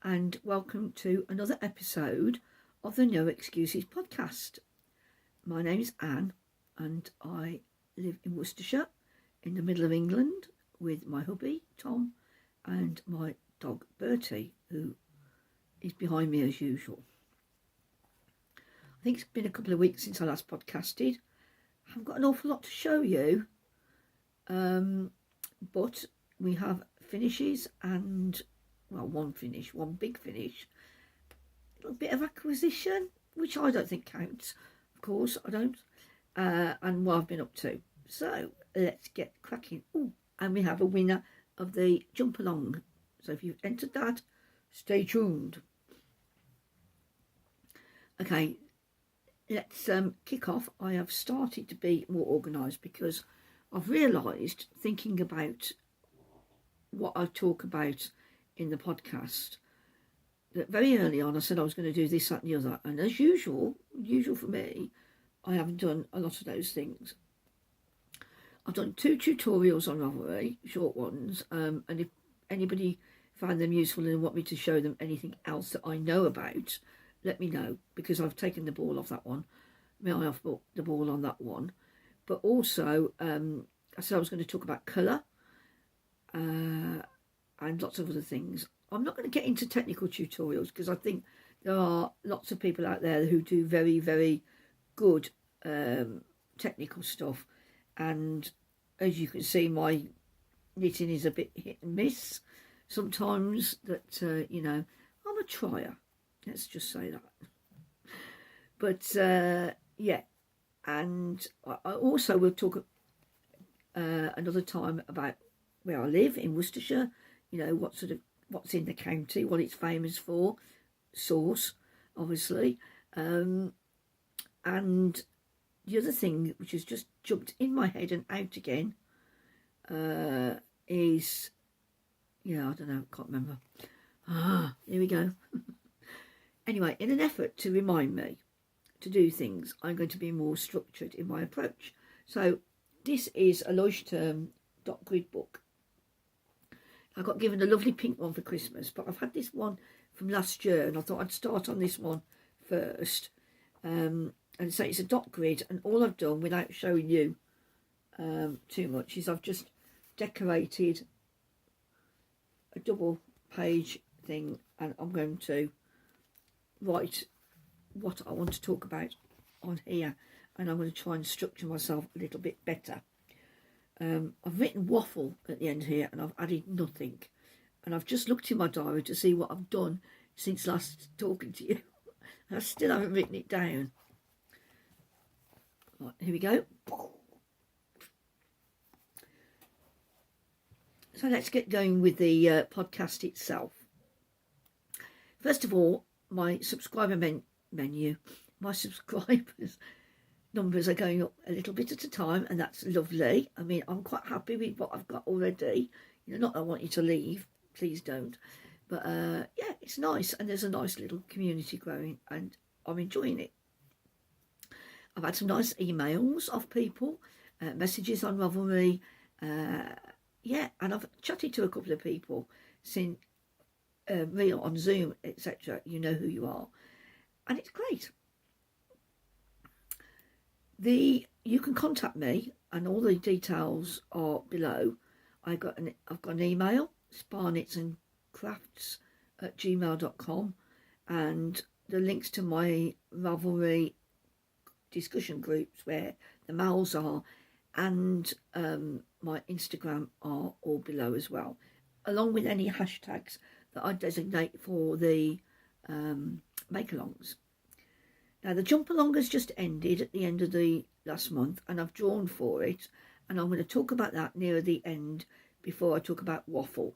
and welcome to another episode of the No Excuses podcast. My name is Anne and I live in Worcestershire in the middle of England with my hubby Tom and my dog Bertie, who is behind me as usual. I think it's been a couple of weeks since I last podcasted. I haven't got an awful lot to show you, but we have finishes and, well, one big finish, a little bit of acquisition, which I don't think counts, of course I don't, and what I've been up to. So let's get cracking. Oh, and we have a winner of the jump along, so if you've entered that, stay tuned. Okay, let's kick off. I have started to be more organised because I've realised, thinking about what I talk about in the podcast, that very early on I said I was going to do this, that and the other, and as usual for me, I haven't done a lot of those things. I've done 2 tutorials on Ravelry, short ones, and if anybody found them useful and want me to show them anything else that I know about, let me know, because I've taken the ball off that one. I have put the ball on that one. But also, I said I was going to talk about colour and lots of other things. I'm not going to get into technical tutorials because I think there are lots of people out there who do very, very good technical stuff. And as you can see, my knitting is a bit hit and miss sometimes. That, you know, I'm a trier. Let's just say that. But, yeah. And I also will talk another time about where I live in Worcestershire, you know, what's in the county, what it's famous for, sauce, obviously. And the other thing which has just jumped in my head and out again is, yeah, I don't know, can't remember. Here we go. Anyway, in an effort to remind me to do things, I'm going to be more structured in my approach. So this is a Leuchtturm dot grid book. I got given a lovely pink one for Christmas, but I've had this one from last year and I thought I'd start on this one first. And so it's a dot grid, and all I've done, without showing you too much, is I've just decorated a double page thing, and I'm going to write what I want to talk about on here, and I'm going to try and structure myself a little bit better. I've written waffle at the end here and I've added nothing, and I've just looked in my diary to see what I've done since last talking to you. I still haven't written it down. Right, here we go. So let's get going with the podcast itself. First of all, my subscriber menu, my subscribers numbers are going up a little bit at a time, and that's lovely. I mean, I'm quite happy with what I've got already. You know, not that I want you to leave, please don't. But yeah, it's nice, and there's a nice little community growing, and I'm enjoying it. I've had some nice emails of people, messages on Ravelry, yeah, and I've chatted to a couple of people since real on Zoom, etc. You know who you are, and it's great. You can contact me, and all the details are below. I've got an email, spaknitsandcrafts@gmail.com, and the links to my Ravelry discussion groups where the mails are, and my Instagram are all below as well, along with any hashtags that I designate for the make-alongs. Now, the jump along has just ended at the end of the last month, and I've drawn for it, and I'm going to talk about that near the end before I talk about waffle.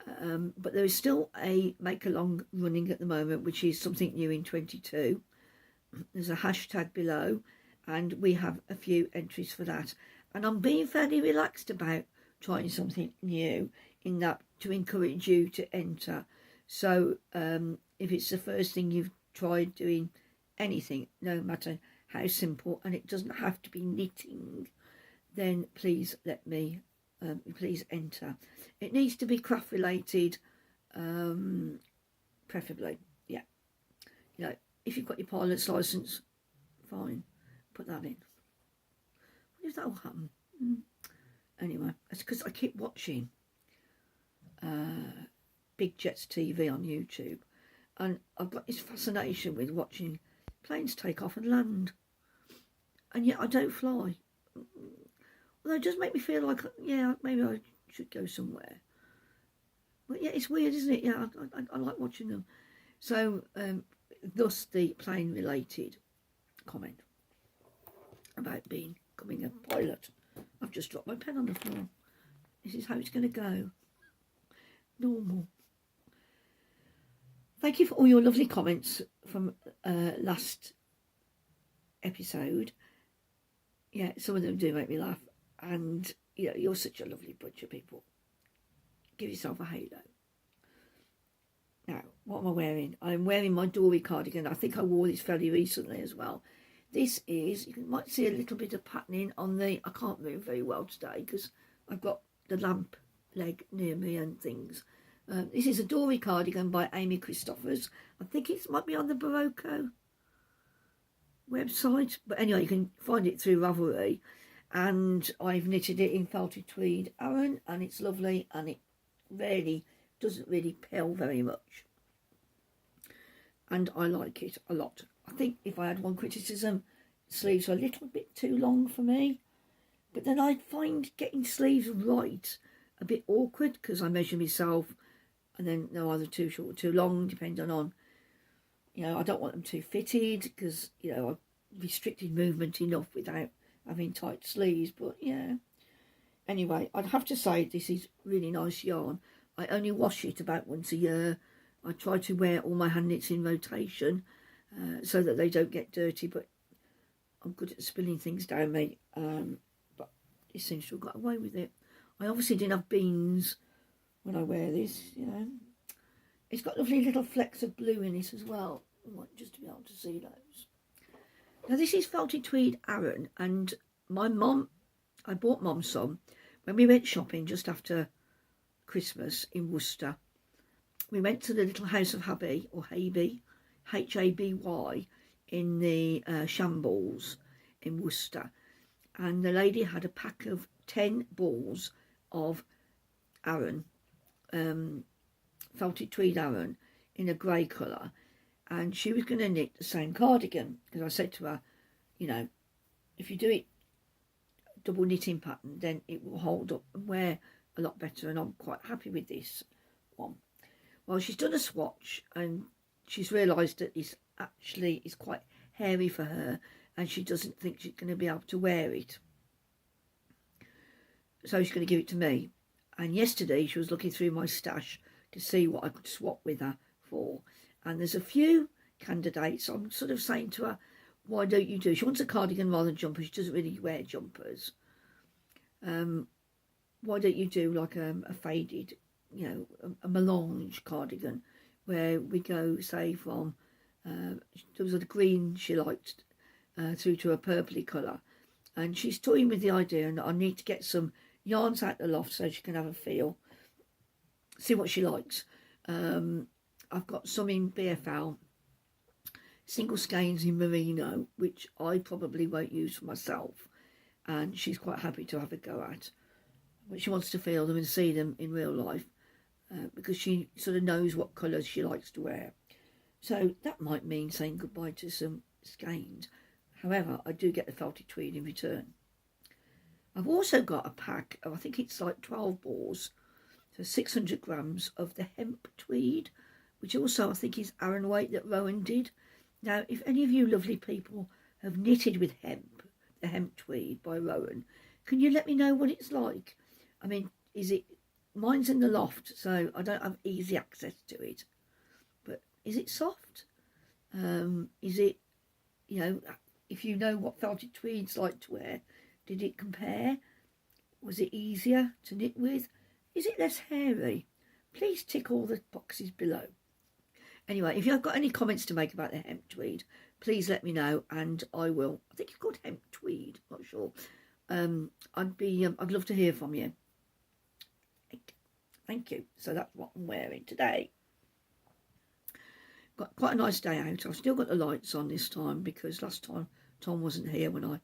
But there is still a make-along running at the moment, which is something new in 22. There's a hashtag below, and we have a few entries for that. And I'm being fairly relaxed about trying something new, in that to encourage you to enter. So if it's the first thing you've tried doing anything, no matter how simple, and it doesn't have to be knitting, then please let me please enter. It needs to be craft related, preferably, yeah. You know, if you've got your pilot's licence, fine, put that in. What if that will happen? Anyway, it's because I keep watching Big Jets TV on YouTube, and I've got this fascination with watching planes take off and land, and yet I don't fly. Although it does make me feel like, yeah, maybe I should go somewhere. But yeah, it's weird, isn't it? Yeah, I like watching them. So, thus the plane-related comment about becoming a pilot. I've just dropped my pen on the floor. This is how it's going to go. Normal. Thank you for all your lovely comments from last episode. Yeah, some of them do make me laugh. And, you know, you're such a lovely bunch of people. Give yourself a halo. Now, what am I wearing? I'm wearing my Dory cardigan. I think I wore this fairly recently as well. This is, you might see a little bit of patterning on the, I can't move very well today because I've got the lamp leg near me and things. This is a Dory cardigan by Amy Christophhers. I think it might be on the Barocco website. But anyway, you can find it through Ravelry. And I've knitted it in Felted Tweed Aran, and it's lovely, and it really doesn't really peel very much. And I like it a lot. I think if I had one criticism, sleeves are a little bit too long for me. But then I find getting sleeves right a bit awkward because I measure myself and then they're either too short or too long, depending on, you know, I don't want them too fitted because, you know, I've restricted movement enough without having tight sleeves. But yeah, anyway, I'd have to say this is really nice yarn. I only wash it about once a year. I try to wear all my hand knits in rotation so that they don't get dirty, but I'm good at spilling things down me. But it seems to have got away with it. I obviously didn't have beans when I wear this, you know. It's got lovely little flecks of blue in it as well. I might just be able to see those. Now this is Felted Tweed Aran, and my mum, I bought Mum some when we went shopping just after Christmas in Worcester. We went to the little house of Hubby, or Haby, Haby, in the Shambles in Worcester, and the lady had a pack of 10 balls of Aran, Felted Tweed Aran in a grey colour, and she was going to knit the same cardigan, because I said to her, you know, if you do it double knitting pattern, then it will hold up and wear a lot better, and I'm quite happy with this one. Well, she's done a swatch and she's realised that this actually is quite hairy for her and she doesn't think she's going to be able to wear it. So she's going to give it to me. And yesterday she was looking through my stash to see what I could swap with her for. And there's a few candidates. I'm sort of saying to her, why don't you do? She wants a cardigan rather than jumpers. She doesn't really wear jumpers. Why don't you do like a faded, you know, a melange cardigan where we go, say, from, there was a green she liked through to a purpley colour. And she's toying with the idea, and I need to get some yarns out the loft so she can have a feel, see what she likes. I've got some in BFL, single skeins in merino, which I probably won't use for myself, and she's quite happy to have a go at. But she wants to feel them and see them in real life because she sort of knows what colours she likes to wear. So that might mean saying goodbye to some skeins. However, I do get the felted tweed in return. I've also got a pack of, I think it's like 12 balls, so 600 grams of the hemp tweed, which also I think is Aran weight that Rowan did. Now, if any of you lovely people have knitted with hemp, the hemp tweed by Rowan, can you let me know what it's like? I mean, is it, mine's in the loft, so I don't have easy access to it, but is it soft? Is it, you know, if you know what felted tweed's like to wear, did it compare? Was it easier to knit with? Is it less hairy? Please tick all the boxes below. Anyway, if you've got any comments to make about the hemp tweed, please let me know and I will. I think it's called hemp tweed, not sure. I'd love to hear from you. Thank you. So that's what I'm wearing today. Got quite a nice day out. I've still got the lights on this time because last time Tom wasn't here when I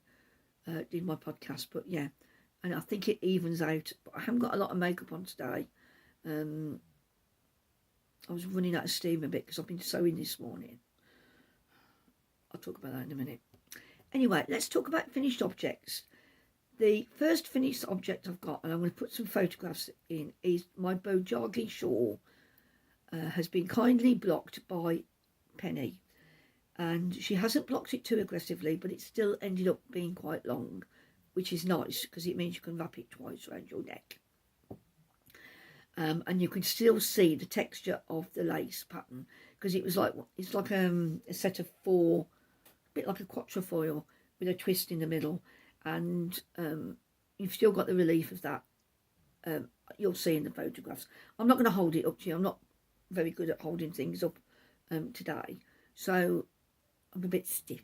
did my podcast. But yeah, and I think it evens out. But I haven't got a lot of makeup on today. I was running out of steam a bit because I've been sewing this morning. I'll talk about that in a minute. Anyway, let's talk about finished objects. The first finished object I've got, and I'm going to put some photographs in, is my Bojagi Shawl. Has been kindly blocked by Penny, and she hasn't blocked it too aggressively, but it still ended up being quite long, which is nice because it means you can wrap it twice around your neck, and you can still see the texture of the lace pattern because it's like a set of 4, a bit like a quatrefoil with a twist in the middle, and you've still got the relief of that. You'll see in the photographs. I'm not going to hold it up to you. I'm not very good at holding things up today, so I'm a bit stiff.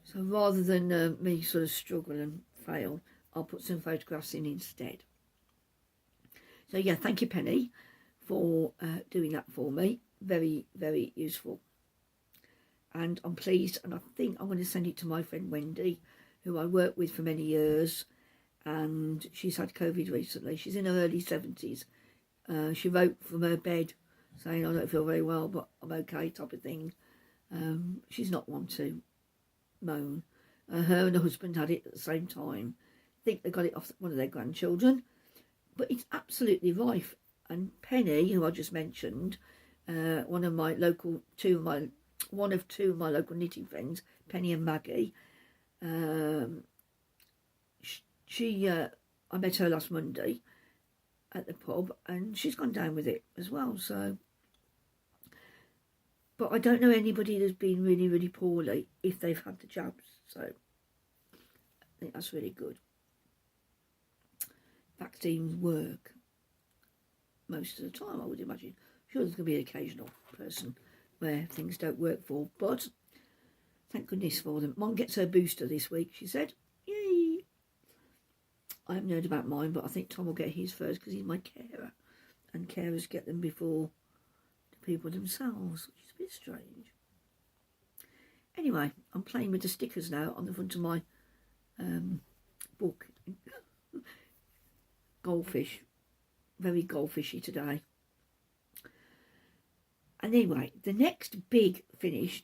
So rather than me sort of struggle and fail, I'll put some photographs in instead. So yeah, thank you Penny for doing that for me. Very, very useful, and I'm pleased, and I think I'm going to send it to my friend Wendy, who I worked with for many years, and she's had COVID recently. She's in her early 70s. She wrote from her bed saying, I don't feel very well, but I'm okay, type of thing. She's not one to moan. Her and her husband had it at the same time. I think they got it off one of their grandchildren. But it's absolutely rife. And Penny, who I just mentioned, one of two of my local knitting friends, Penny and Maggie, I met her last Monday at the pub, and she's gone down with it as well. So, but I don't know anybody that's been really, really poorly if they've had the jabs. So I think that's really good. Vaccines work most of the time, I would imagine. Sure, there's going to be an occasional person where things don't work for, but thank goodness for them. Mum gets her booster this week, she said. Yay! I haven't heard about mine, but I think Tom will get his first because he's my carer. And carers get them before the people themselves, which is a bit strange. Anyway, I'm playing with the stickers now on the front of my book. Goldfish. Very goldfishy today. And anyway, the next big finish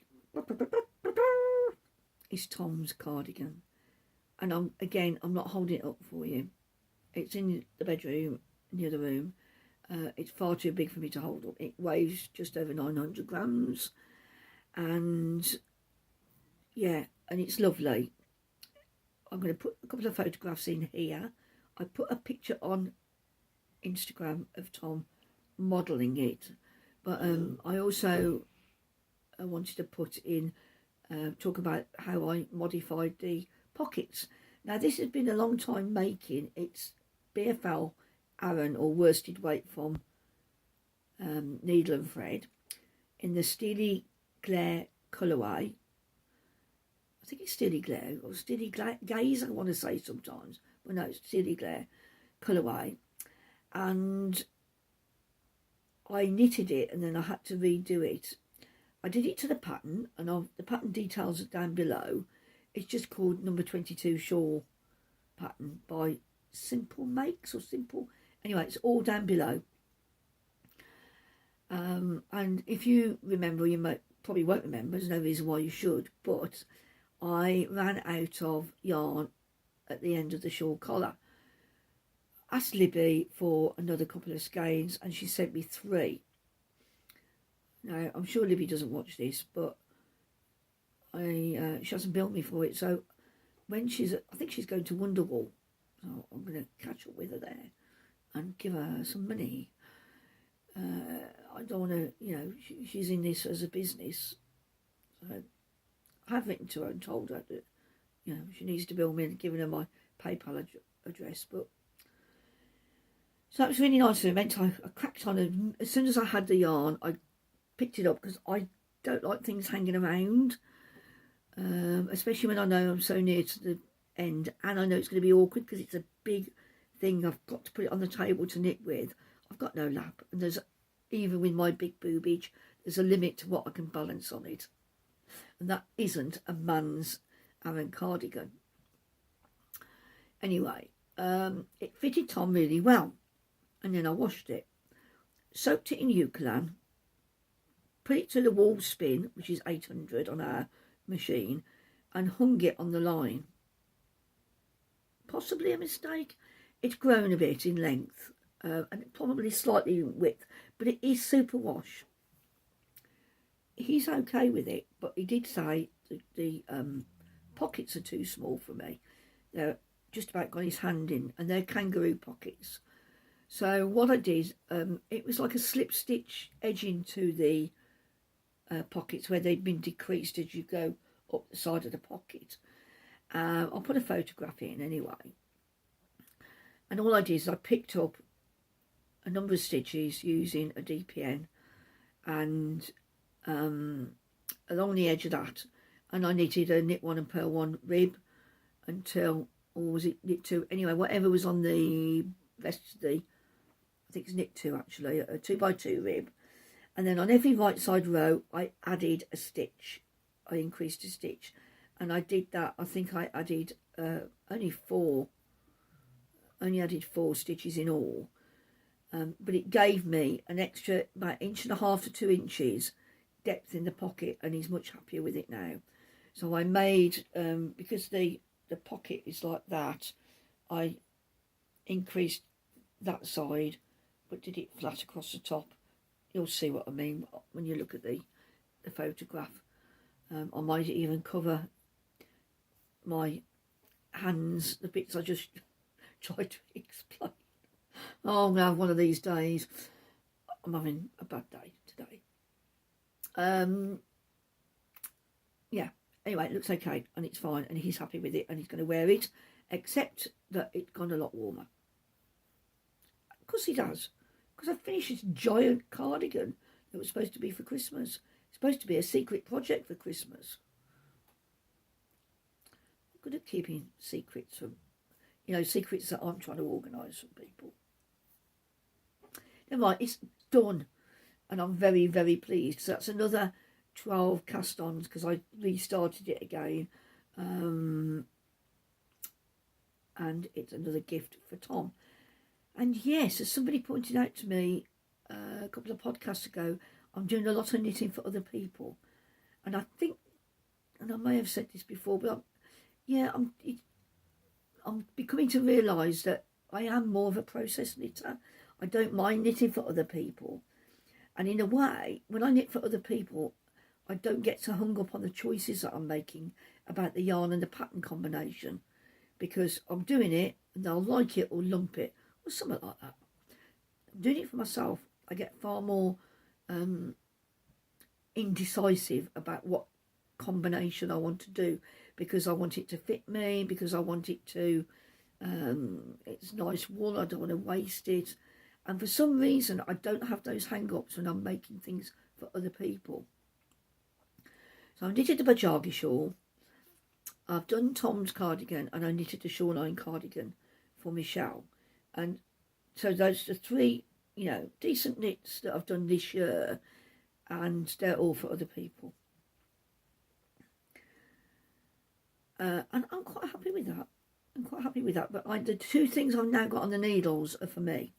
is Tom's cardigan. And I'm not holding it up for you. It's in the bedroom, in the other room. It's far too big for me to hold up. It weighs just over 900 grams. And yeah, and it's lovely. I'm going to put a couple of photographs in here. I put a picture on Instagram of Tom modelling it. But I also wanted to put in, talk about how I modified the pockets. Now this has been a long time making. It's BFL Aran or worsted weight from needle and thread in the Steely Glare colourway. I think it's Steely Glare or Steely Gaze, I want to say sometimes, but no, it's Steely Glare colourway. And I knitted it and then I had to redo it. I did it to the pattern, and the pattern details are down below. It's just called number 22 Shawl pattern by Simple Makes or Simple. Anyway, it's all down below. And if you remember, you probably won't remember, there's no reason why you should, but I ran out of yarn at the end of the shawl collar. Asked Libby for another couple of skeins and she sent me 3. Now, I'm sure Libby doesn't watch this, but she hasn't billed me for it. So when I think she's going to Wonderwool. So I'm going to catch up with her there and give her some money. I don't want to, she's in this as a business. So I have written to her and told her that, she needs to bill me and given her my PayPal address. But so that was really nice of him. I cracked on, and as soon as I had the yarn, I picked it up because I don't like things hanging around, especially when I know I'm so near to the end, and I know it's going to be awkward because it's a big thing I've got to put it on the table to knit with. I've got no lap, and there's, even with my big boobage, there's a limit to what I can balance on it, and that isn't a man's Aran cardigan. Anyway, it fitted Tom really well, and then I washed it, soaked it in eucalan, put it to the wall spin, which is 800 on our machine, and hung it on the line. Possibly a mistake. It's grown a bit in length, and probably slightly in width, but it is super wash. He's okay with it, but he did say the pockets are too small for me. They're just about got his hand in, and they're kangaroo pockets. So what I did, it was like a slip stitch edging to the pockets where they'd been decreased as you go up the side of the pocket. I'll put a photograph in anyway. And all I did is I picked up a number of stitches using a DPN, and along the edge of that, and I knitted a knit one and purl one rib until, or was it knit two? Anyway, whatever was on the rest of the, I think it's knit two actually, a 2x2 rib. And then on every right side row, I added a stitch. I increased a stitch, and I did that. I think I added only added 4 stitches in all. But it gave me an extra about 1.5 to 2 inches depth in the pocket, and he's much happier with it now. So I made, because the pocket is like that, I increased that side, but did it flat across the top. You'll see what I mean when you look at the photograph. I might even cover my hands, the bits I just tried to explain. Oh, now one of these days. I'm having a bad day today. Yeah, anyway, it looks okay, and it's fine, and he's happy with it, and he's going to wear it, except that it's gone a lot warmer. Of course he does, because I finished this giant cardigan that was supposed to be for Christmas. It's supposed to be a secret project for Christmas. I'm good at keeping secrets from, secrets that I'm trying to organise for people. Never mind, it's done, and I'm very, very pleased. So that's another 12 cast ons, because I restarted it again, and it's another gift for Tom. And yes, as somebody pointed out to me a couple of podcasts ago, I'm doing a lot of knitting for other people, and I think, and I may have said this before, but I'm becoming to realise that I am more of a process knitter. I don't mind knitting for other people, and in a way, when I knit for other people, I don't get so hung up on the choices that I'm making about the yarn and the pattern combination, because I'm doing it and they'll like it or lump it or something like that. I'm doing it for myself. I get far more indecisive about what combination I want to do, because I want it to fit me, because I want it to, it's nice wool, I don't want to waste it. And for some reason, I don't have those hang-ups when I'm making things for other people. So I knitted the Bojagi Shawl. I've done Tom's cardigan, and I knitted the Shawl Line cardigan for Michelle. And so those are 3, decent knits that I've done this year, and they're all for other people. And I'm quite happy with that. But the 2 things I've now got on the needles are for me.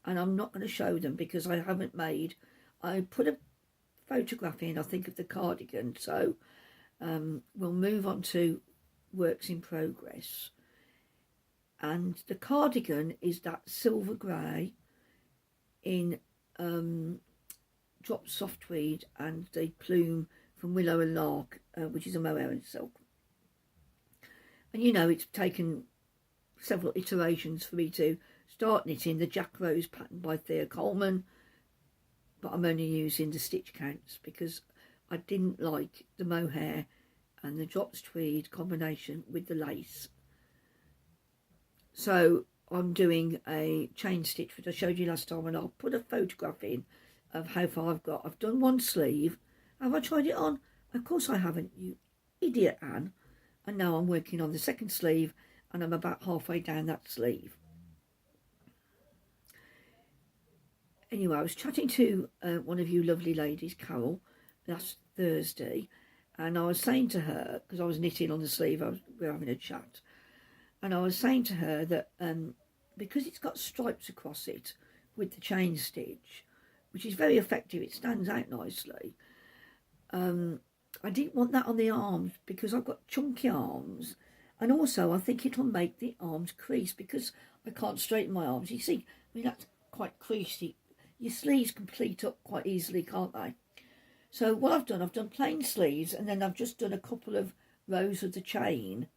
And I'm not going to show them because I haven't made. I put a photograph in, I think, of the cardigan. So we'll move on to works in progress. And the cardigan is that silver grey in dropped soft tweed and the plume from Willow and Lark, which is a mohair and silk. And it's taken several iterations for me to start knitting the Jack Rose pattern by Thea Coleman, but I'm only using the stitch counts because I didn't like the mohair and the dropped tweed combination with the lace. So I'm doing a chain stitch, which I showed you last time, and I'll put a photograph in of how far I've got. I've done one sleeve. Have I tried it on? Of course I haven't, you idiot, Anne. And now I'm working on the second sleeve, and I'm about halfway down that sleeve. anyway, I was chatting to one of you lovely ladies, Carol, last Thursday, and I was saying to her, because I was knitting on the sleeve, we were having a chat, and I was saying to her that because it's got stripes across it with the chain stitch, which is very effective, it stands out nicely. I didn't want that on the arms because I've got chunky arms, and also I think it'll make the arms crease because I can't straighten my arms. You see, I mean, that's quite creasy. Your sleeves can pleat up quite easily, can't they? So what I've done plain sleeves, and then I've just done a couple of rows of the chain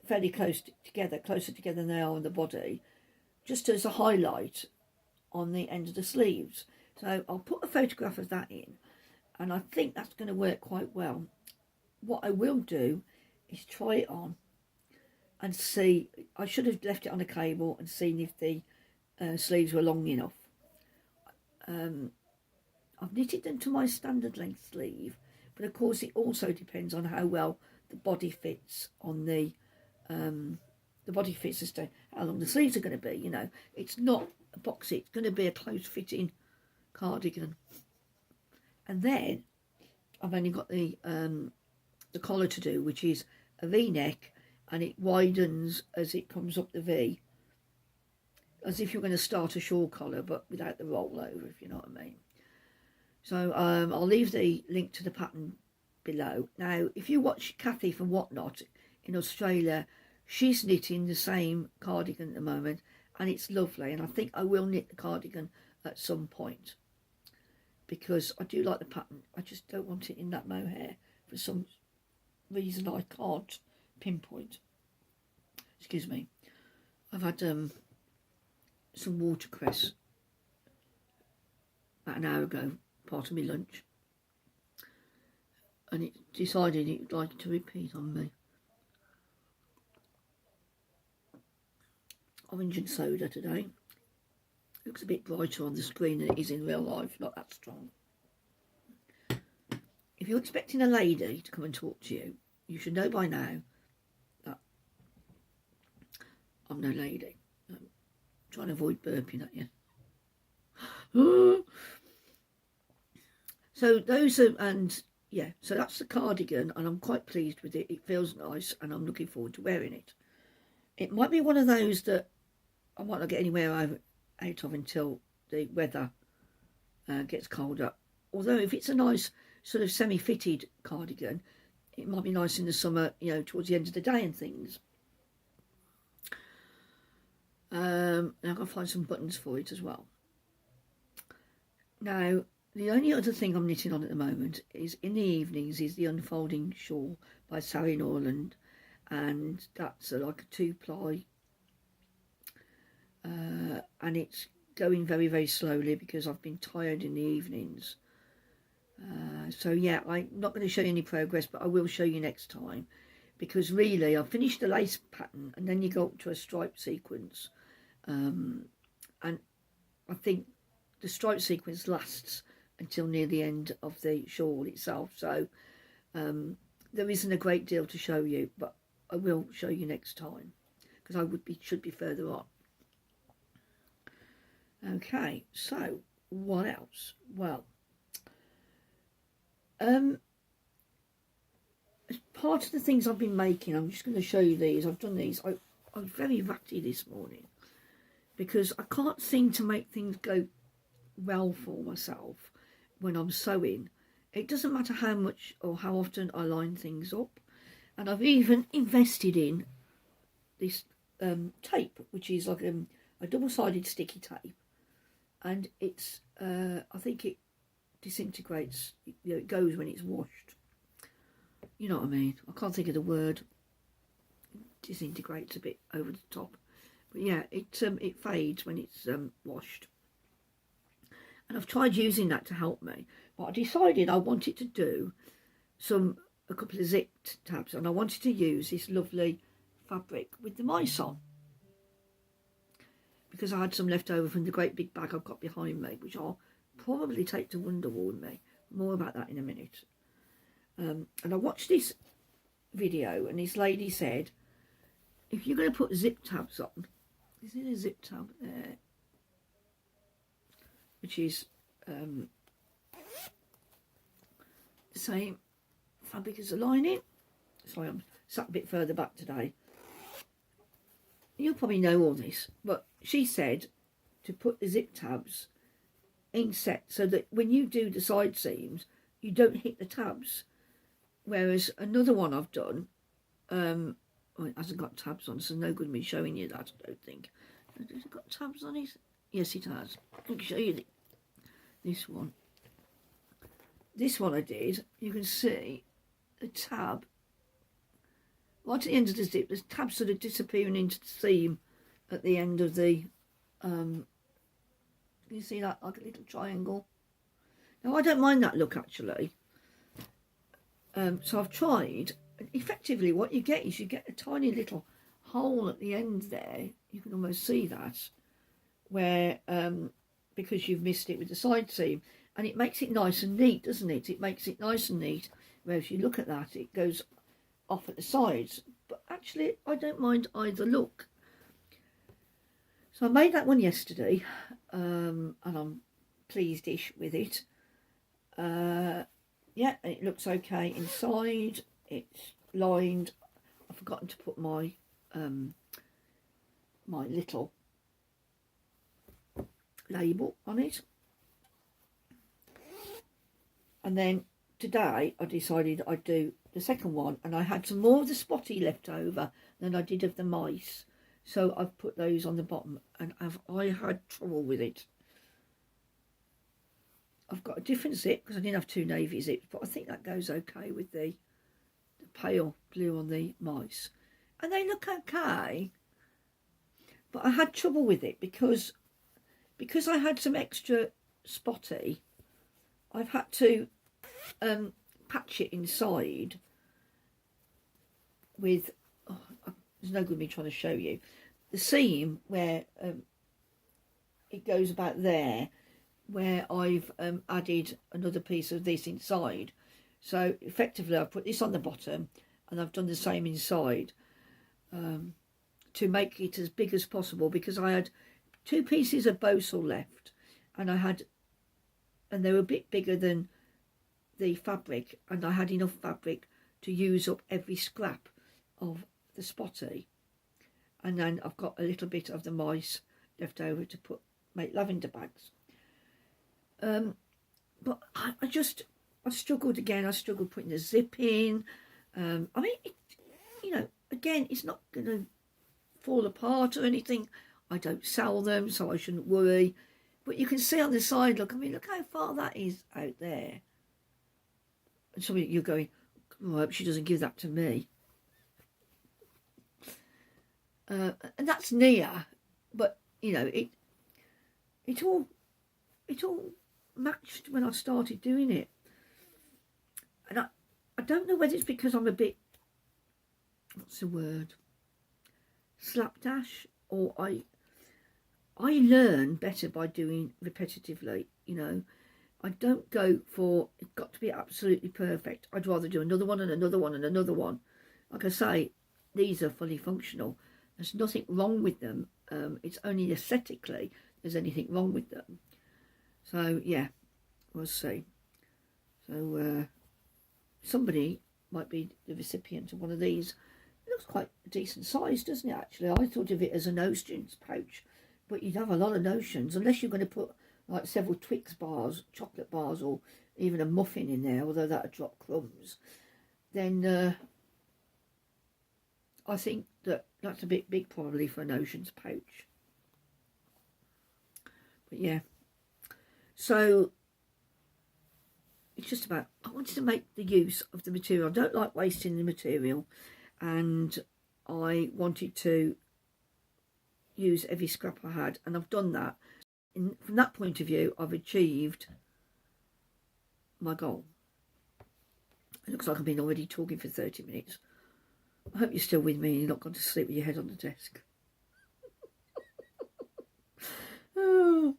fairly closer together than they are on the body, just as a highlight on the end of the sleeves. So I'll put a photograph of that in, and I think that's going to work quite well. What I will do is try it on and see. I should have left it on a cable and seen if the sleeves were long enough. I've knitted them to my standard length sleeve, but of course it also depends on how well the body fits on the body fits as to how long the sleeves are going to be. You know, it's not a boxy, it's going to be a close fitting cardigan. And then I've only got the collar to do, which is a V-neck, and it widens as it comes up the V, as if you're going to start a shawl collar, but without the rollover, if you know what I mean. So I'll leave the link to the pattern below. Now, if you watch Kathy from Whatnot in Australia, she's knitting the same cardigan at the moment, and it's lovely. And I think I will knit the cardigan at some point, because I do like the pattern. I just don't want it in that mohair for some reason I can't pinpoint. Excuse me. I've had some watercress about an hour ago, part of my lunch, and it decided it would like to repeat on me. Orange and soda today. Looks a bit brighter on the screen than it is in real life, not that strong. If you're expecting a lady to come and talk to you, you should know by now that I'm no lady. I'm trying to avoid burping at you. So those are, and yeah, so that's the cardigan, and I'm quite pleased with it. It feels nice, and I'm looking forward to wearing it. It might be one of those that I might not get anywhere out of until the weather gets colder. Although if it's a nice sort of semi-fitted cardigan, it might be nice in the summer, you know, towards the end of the day and things. Now I've got to find some buttons for it as well. Now, the only other thing I'm knitting on at the moment is in the evenings is the Unfolding Shawl by Sally Norland, and that's like a 2-ply, and it's going very, very slowly because I've been tired in the evenings. So yeah, I'm not going to show you any progress, but I will show you next time, because really I've finished the lace pattern and then you go up to a stripe sequence, and I think the stripe sequence lasts until near the end of the shawl itself, so there isn't a great deal to show you, but I will show you next time, because I should be further on. Okay, so what else? Well, as part of the things I've been making, I'm just going to show you these. I've done these. I was very ratty this morning because I can't seem to make things go well for myself when I'm sewing. It doesn't matter how much or how often I line things up, and I've even invested in this tape, which is like a double-sided sticky tape, and it's I think it disintegrates, you know, it goes when it's washed, you know what I mean. I can't think of the word. Disintegrates a bit over the top, but yeah, it fades when it's washed. And I've tried using that to help me, but I decided I wanted to do a couple of zipped tabs, and I wanted to use this lovely fabric with the mice on, because I had some left over from the great big bag I've got behind me, which I'll probably take to Wonderwool with me. More about that in a minute. And I watched this video, and this lady said, if you're going to put zip tabs on, is it a zip tab there? which is the same fabric as the lining. Sorry, I'm sat a bit further back today. You'll probably know all this, but she said to put the zip tabs in set so that when you do the side seams, you don't hit the tabs. Whereas another one I've done, well, it hasn't got tabs on, so no good me showing you that, I don't think. Has it got tabs on it? Yes, it has. I can show you this one. This one I did, you can see the tab right at the end of the zip. The tab sort of disappearing into the seam at the end of the can you see that, like a little triangle? Now I don't mind that look actually. So I've tried. Effectively what you get is you get a tiny little hole at the end there. You can almost see that where because you've missed it with the side seam, and it makes it nice and neat, doesn't it? It makes it nice and neat. Where if you look at that, it goes off at the sides, but actually I don't mind either look. So I made that one yesterday, and I'm pleased-ish with it. Yeah, and it looks okay inside. It's lined. I've forgotten to put my my little label on it. And then today I decided I'd do the second one, and I had some more of the spotty left over than I did of the mice, so I've put those on the bottom, and I had trouble with it. I've got a different zip because I didn't have two navy zips, but I think that goes okay with the pale blue on the mice, and they look okay. But I had trouble with it because I had some extra spotty. I've had to patch it inside with, there's no good me trying to show you, the seam where it goes about there, where I've added another piece of this inside. So effectively I've put this on the bottom and I've done the same inside to make it as big as possible, because I had two pieces of Bosal left, and they were a bit bigger than the fabric, and I had enough fabric to use up every scrap of the spotty. And then I've got a little bit of the mice left over to make lavender bags. But I struggled again. I struggled putting the zip in. I mean, again, it's not going to fall apart or anything. I don't sell them, so I shouldn't worry. But you can see on the side, look how far that is out there. And so you're going, oh, I hope she doesn't give that to me. And that's near, but it all matched when I started doing it. And I don't know whether it's because I'm a bit, what's the word, slapdash, or I learn better by doing repetitively. I don't go for it's got to be absolutely perfect. I'd rather do another one and another one and another one. Like I say, these are fully functional. There's nothing wrong with them. It's only aesthetically there's anything wrong with them. So yeah, we'll see. So somebody might be the recipient of one of these. It looks quite a decent size, doesn't it, actually? I thought of it as a notions pouch, but you'd have a lot of notions, unless you're going to put like several Twix bars, chocolate bars, or even a muffin in there, although that would drop crumbs. Then I think that's a bit big probably for a notions pouch. But yeah, so it's just about, I wanted to make the use of the material. I don't like wasting the material, and I wanted to use every scrap I had, and I've done that. From that point of view, I've achieved my goal. It looks like I've been already talking for 30 minutes. I hope you're still with me and you're not going to sleep with your head on the desk.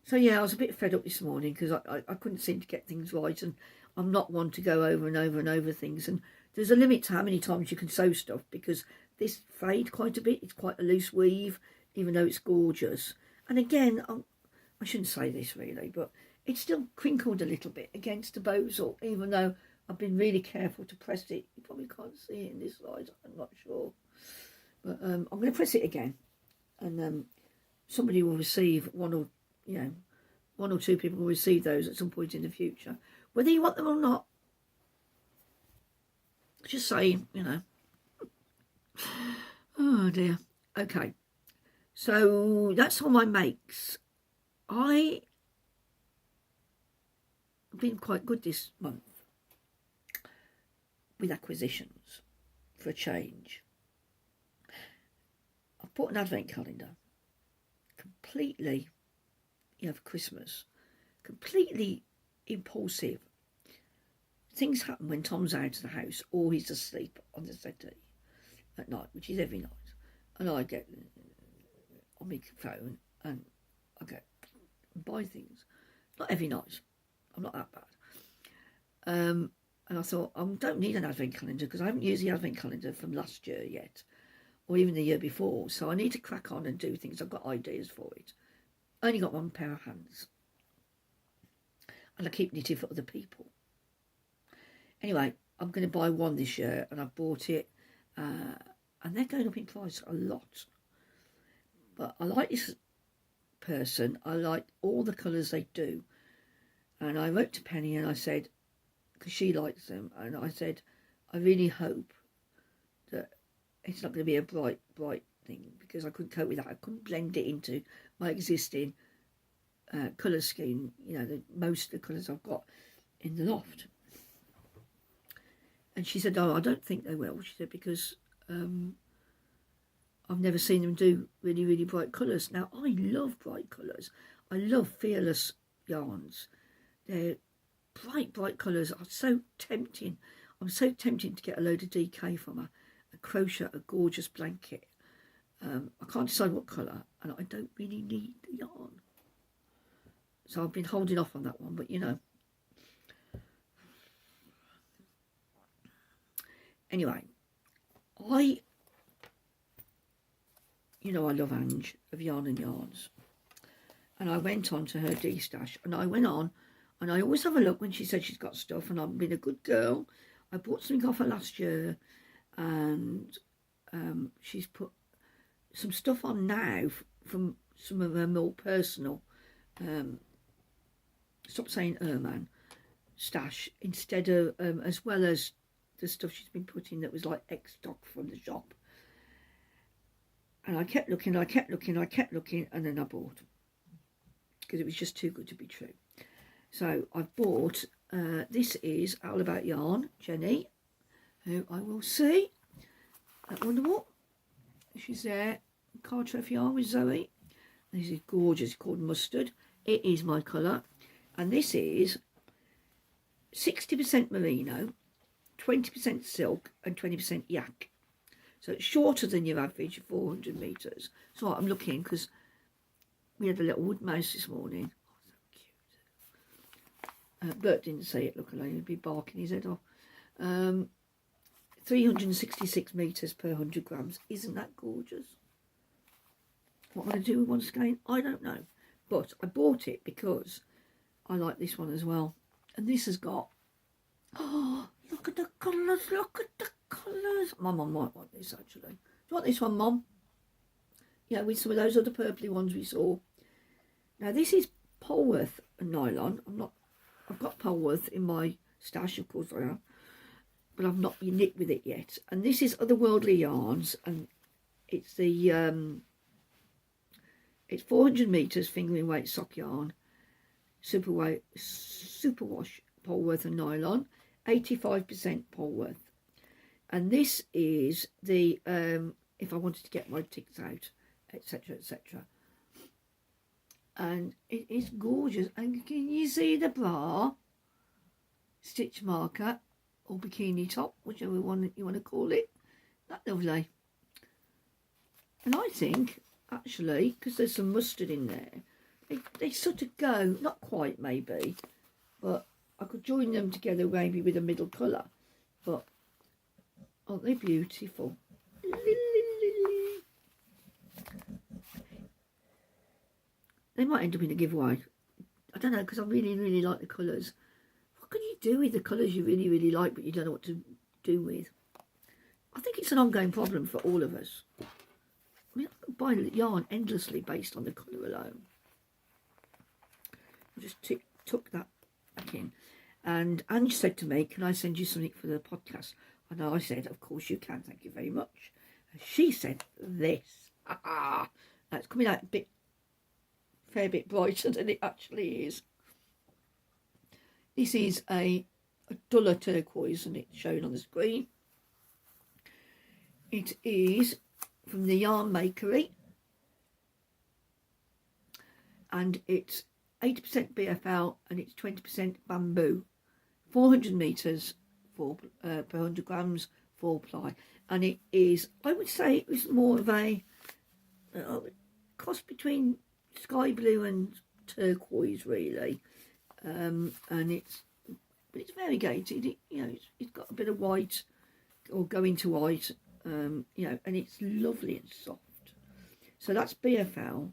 So yeah, I was a bit fed up this morning because I couldn't seem to get things right, and I'm not one to go over and over and over things, and there's a limit to how many times you can sew stuff, because this frayed quite a bit. It's quite a loose weave, even though it's gorgeous. And again, I shouldn't say this really, but it's still crinkled a little bit against the bosal, even though I've been really careful to press it. You probably can't see it in this side, I'm not sure. But I'm going to press it again, and somebody will receive one or two people will receive those at some point in the future. Whether you want them or not, just saying, you know. Oh dear. Okay. So that's all my makes. I've been quite good this month with acquisitions for a change. I've bought an advent calendar, completely, for Christmas, completely impulsive. Things happen when Tom's out of the house or he's asleep on the settee at night, which is every night, and I get on my phone and I go buy things. Not every night, I'm not that bad. And I thought, I don't need an advent calendar because I haven't used the advent calendar from last year yet, or even the year before, so I need to crack on and do things. I've got ideas for it. I only got one pair of hands, and I keep knitting for other people. Anyway, I'm going to buy one this year, and I've bought it, and they're going up in price a lot. But I like this person. I like all the colours they do. And I wrote to Penny and I said, because she likes them, and I said, I really hope that it's not going to be a bright thing, because I couldn't cope with that. I couldn't blend it into my existing colour scheme, most of the colours I've got in the loft. And she said, oh, I don't think they will. She said, because I've never seen them do really, really bright colours. Now, I love bright colours. I love Fearless yarns. They're bright colours are so tempting. I'm so tempted to get a load of DK from her and crochet a gorgeous blanket. I can't decide what colour, and I don't really need the yarn. So I've been holding off on that one, but Anyway, I love Ange of Yarnnyarns, and I went on to her D-stash, and I went on, and I always have a look when she said she's got stuff, and I've been a good girl. I bought something off her last year, and she's put some stuff on now from some of her more personal, stop saying Erman, stash, instead of, as well as the stuff she's been putting that was like ex-stock from the shop. And I kept looking, and then I bought, because it was just too good to be true. So I've bought, this is All About Yarn, Jenny, who I will see at Wonderwool. She's there, card trophy yarn with Zoe. This is gorgeous, it's called Mustard. It is my colour. And this is 60% merino, 20% silk and 20% yak. So it's shorter than your average 400 metres. So I'm looking, because we had a little wood mouse this morning. Oh, so cute. Bert didn't see it, look alone, he'd be barking his head off. 366 metres per 100 grams. Isn't that gorgeous? What I'm going to do once again, I don't know. But I bought it because I like this one as well. And this has got, oh, look at the colours, My mum might want this, actually. Do you want this one, Mum? Yeah, with some of those other purpley ones we saw. Now, this is Polworth and nylon. I've got Polworth in my stash, of course I have, but I've not knit with it yet. And this is Otherworldly Yarns, and it's the, it's 400 metres fingering weight sock yarn, superwash Polworth and nylon, 85% Polworth. And this is the, if I wanted to get my ticks out, etc., etc. And it is gorgeous. And can you see the bra, stitch marker, or bikini top, whichever one you want to call it? That's lovely. And I think, actually, because there's some mustard in there, they sort of go, not quite maybe, but I could join them together maybe with a middle colour. But aren't they beautiful? They might end up in a giveaway. I don't know, because I really like the colours. What can you do with the colours you really like but you don't know what to do with? I think it's an ongoing problem for all of us. I mean, I could buy yarn endlessly based on the colour alone. I just took that back in. And Ange said to me, can I send you something for the podcast? And I said, of course you can, thank you very much. And she said, this. That's coming out a fair bit brighter than it actually is. This is a duller turquoise and it's shown on the screen. It is from the Yarn Makery. And it's 80% BFL and it's 20% bamboo. 400 metres per 100 grams, 4-ply. And it is, I would say it was more of a cross between sky blue and turquoise, really. And it's variegated. It's got a bit of white or going to white, and it's lovely and soft. So that's BFL.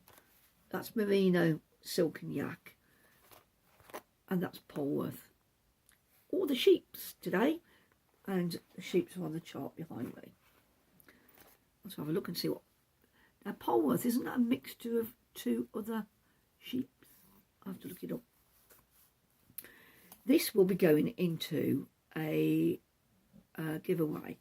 That's merino, silk and yak. And that's Polworth. All the sheeps today, and the sheeps are on the chart behind me. Let's have a look and see what. Now Polworth, isn't that a mixture of two other sheeps? I have to look it up. This will be going into a giveaway.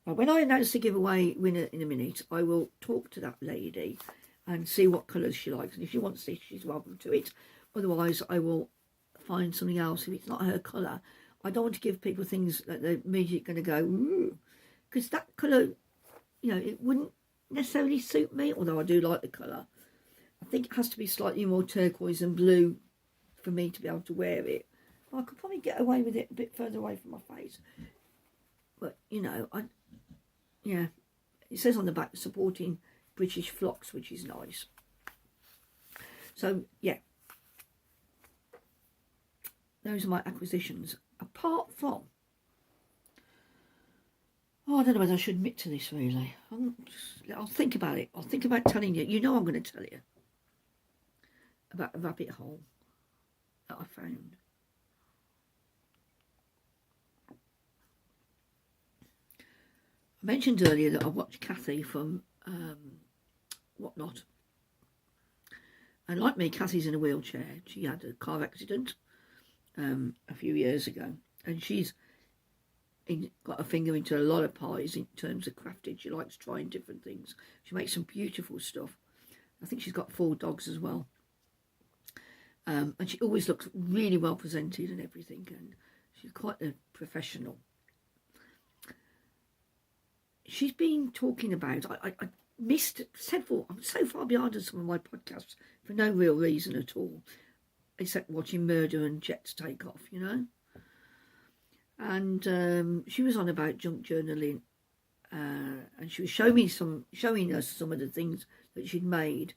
Now, when I announce the giveaway winner in a minute, I will talk to that lady and see what colours she likes. And if she wants this, she's welcome to it. Otherwise, I will find something else. If it's not her colour, I don't want to give people things that they're immediately going to go, ooh, because that colour, it wouldn't necessarily suit me, although I do like the colour. I think it has to be slightly more turquoise and blue for me to be able to wear it. I could probably get away with it a bit further away from my face. But, it says on the back, supporting British flocks, which is nice. So, yeah. Those are my acquisitions. Apart from, I don't know whether I should admit to this, really. I'll think about it. I'll think about telling you. I'm going to tell you about a rabbit hole that I found. I mentioned earlier that I watched Kathy from Whatnot. And like me, Kathy's in a wheelchair. She had a car accident a few years ago. And she's got a finger into a lot of pies in terms of crafting. She likes trying different things. She makes some beautiful stuff. I think she's got 4 dogs as well. And she always looks really well presented and everything. And she's quite a professional. She's been talking about, I missed several, I'm so far behind on some of my podcasts for no real reason at all, except watching Murder and Jets take off, And she was on about junk journaling, and she was showing us some of the things that she'd made.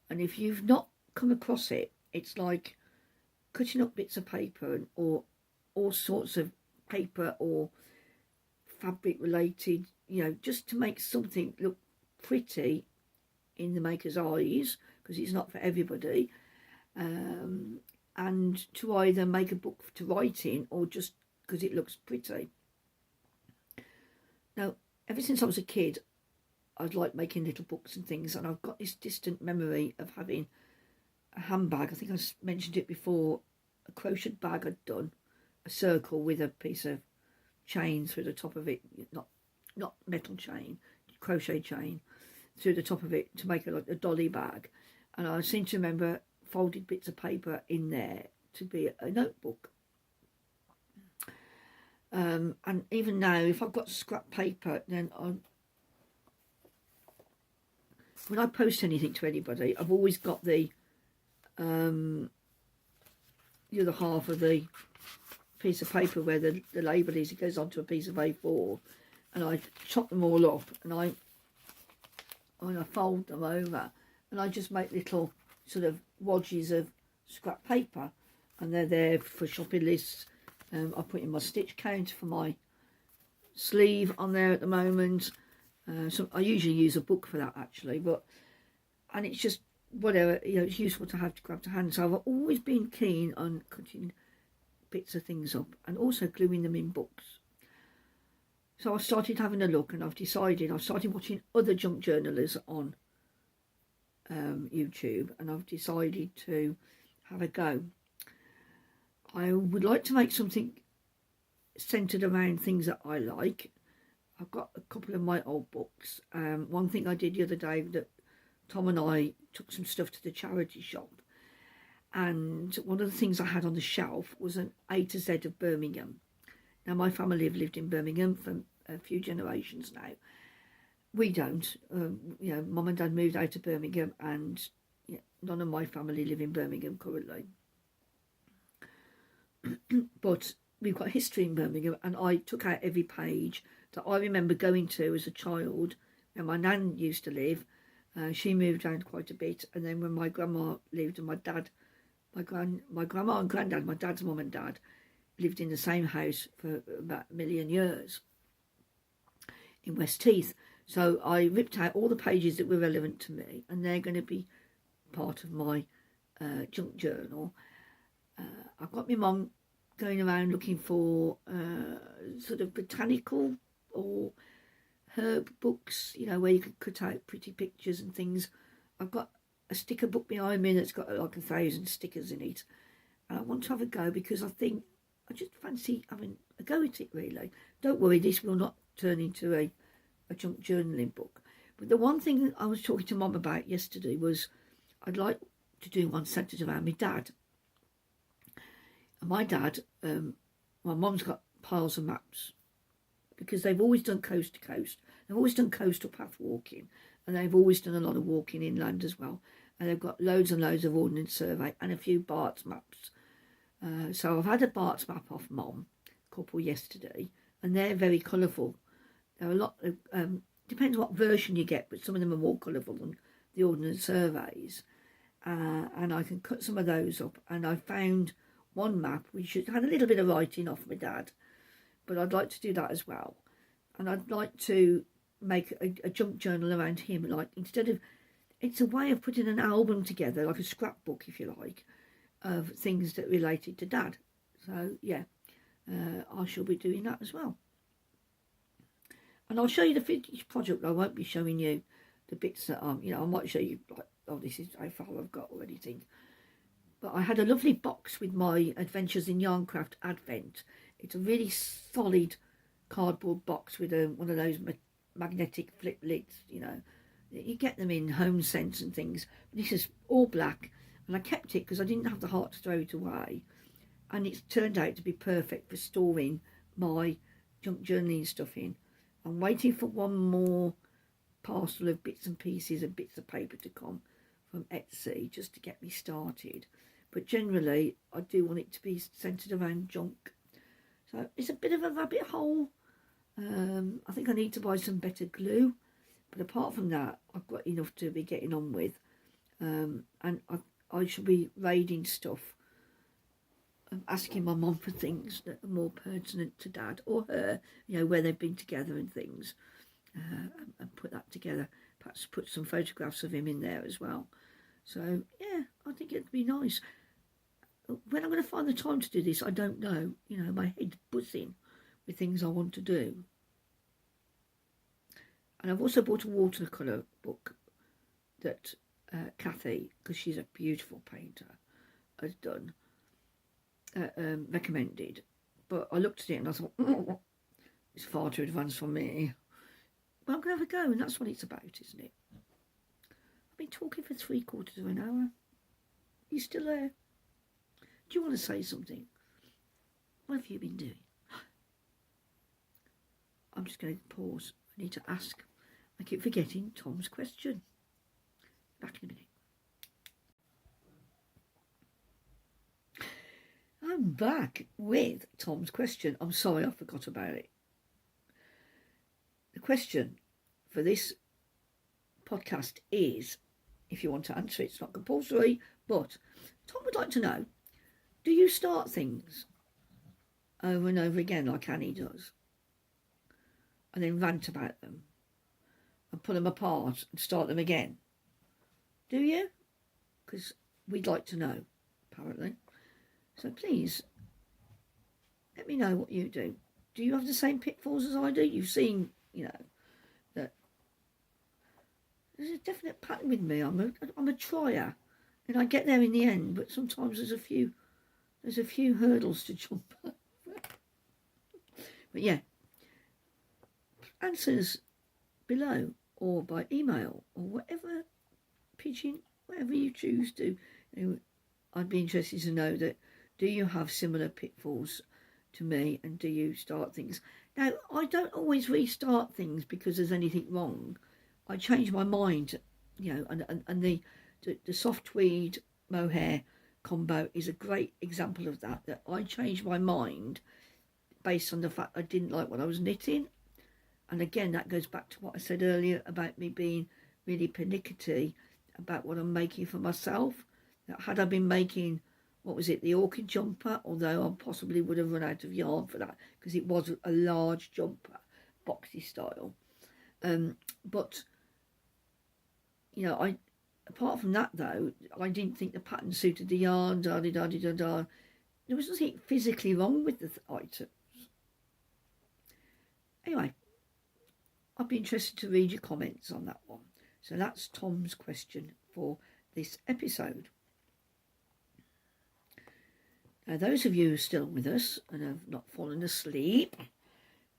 And if you've not come across it, it's like cutting up bits of paper or all sorts of paper or fabric related, just to make something look pretty in the maker's eyes, because it's not for everybody, and to either make a book to write in or just because it looks pretty. Now, ever since I was a kid, I'd like making little books and things, and I've got this distant memory of having a handbag. I think I mentioned it before, a crocheted bag I'd done, a circle with a piece of chain through the top of it, not metal chain, crochet chain through the top of it to make it like a dolly bag. And I seem to remember folded bits of paper in there to be a notebook. And even now, if I've got scrap paper, then when I post anything to anybody, I've always got the other half of the piece of paper where the label is. It goes onto a piece of A4, and I chop them all up, and I fold them over, and I just make little sort of wadges of scrap paper, and they're there for shopping lists. I put in my stitch count for my sleeve on there at the moment. So I usually use a book for that, actually, and it's just whatever, you know, it's useful to have to grab to hand. So I've always been keen on cutting bits of things up and also gluing them in books. So I started having a look, and I've started watching other junk journalers on YouTube, and I've decided to have a go. I would like to make something centred around things that I like. I've got a couple of my old books. One thing I did the other day, that Tom and I took some stuff to the charity shop, and one of the things I had on the shelf was an A to Z of Birmingham. Now, my family have lived in Birmingham for a few generations now. We don't. You know, Mum and Dad moved out of Birmingham, and none of my family live in Birmingham currently. But we've got history in Birmingham, and I took out every page that I remember going to as a child when my nan used to live. She moved around quite a bit, and then when my grandma lived, and my grandma and granddad, my dad's mum and dad, lived in the same house for about a million years in West Heath. So I ripped out all the pages that were relevant to me, and they're going to be part of my junk journal. I've got my mum going around looking for sort of botanical or herb books, you know, where you can cut out pretty pictures and things. I've got a sticker book behind me that's got like 1,000 stickers in it, and I want to have a go because I just fancy having a go at it, really. Don't worry, this will not turn into a junk journaling book. But the one thing that I was talking to Mum about yesterday was I'd like to do one centred around my dad. And my dad, my mum's got piles of maps, because they've always done coast to coast. They've always done coastal path walking, and they've always done a lot of walking inland as well. And they've got loads and loads of Ordnance Survey and a few Bart's maps. So I've had a Bart's map off Mum, a couple yesterday, and they're very colourful. They're a lot of, depends what version you get, but some of them are more colourful than the Ordnance Surveys. And I can cut some of those up. And I found one map which had a little bit of writing off my dad, but I'd like to do that as well. And I'd like to make a junk journal around him, like, instead of, it's a way of putting an album together, like a scrapbook if you like, of things that related to Dad. So yeah, I shall be doing that as well. And I'll show you the finished project. I won't be showing you the bits that I might show you, like, oh, this is how far I've got or anything. But I had a lovely box with my Adventures in Yarncraft Advent. It's a really solid cardboard box with one of those magnetic flip lids, you know. You get them in Home Sense and things. This is all black, and I kept it because I didn't have the heart to throw it away. And it's turned out to be perfect for storing my junk journaling stuff in. I'm waiting for one more parcel of bits and pieces and bits of paper to come from Etsy just to get me started. But generally, I do want it to be centred around junk. So it's a bit of a rabbit hole. I think I need to buy some better glue. But apart from that, I've got enough to be getting on with. And I shall be raiding stuff. Asking my mum for things that are more pertinent to Dad or her, you know, where they've been together and things. And put that together. Perhaps put some photographs of him in there as well. So, yeah, I think it'd be nice. When I'm going to find the time to do this, I don't know. You know, my head's buzzing with things I want to do. And I've also bought a watercolour book that Kathy, because she's a beautiful painter, has done, recommended. But I looked at it and I thought, oh, it's far too advanced for me. But I'm going to have a go, and that's what it's about, isn't it? I've been talking for 3/4 of an hour. Are you still there? Do you want to say something? What have you been doing? I'm just going to pause. I need to ask. I keep forgetting Tom's question. Back in a minute. I'm back with Tom's question. I'm sorry I forgot about it. The question for this podcast is, if you want to answer it, it's not compulsory, but Tom would like to know, do you start things over and over again like Annie does, and then rant about them and pull them apart and start them again? Do you? because we'd like to know, apparently. So please, let me know what you do. Do you have the same pitfalls as I do? You've seen, you know, that there's a definite pattern with me. I'm a trier, and I get there in the end. But sometimes there's a few hurdles to jump over. But yeah, answers below or by email or whatever, pigeon, whatever you choose to. I'd be interested to know that. Do you have similar pitfalls to me, and do you start things? Now, I don't always restart things because there's anything wrong. I change my mind, you know, and the soft tweed mohair combo is a great example of that. That I changed my mind based on the fact I didn't like what I was knitting, and again that goes back to what I said earlier about me being really pernickety about what I'm making for myself. That had I been making, what was it, the orchid jumper, although I possibly would have run out of yarn for that because it was a large jumper, boxy style. But you know, apart from that though, I didn't think the pattern suited the yarn. There was nothing physically wrong with the items. Anyway, I'd be interested to read your comments on that one. So that's Tom's question for this episode. Now, those of you who are still with us and have not fallen asleep,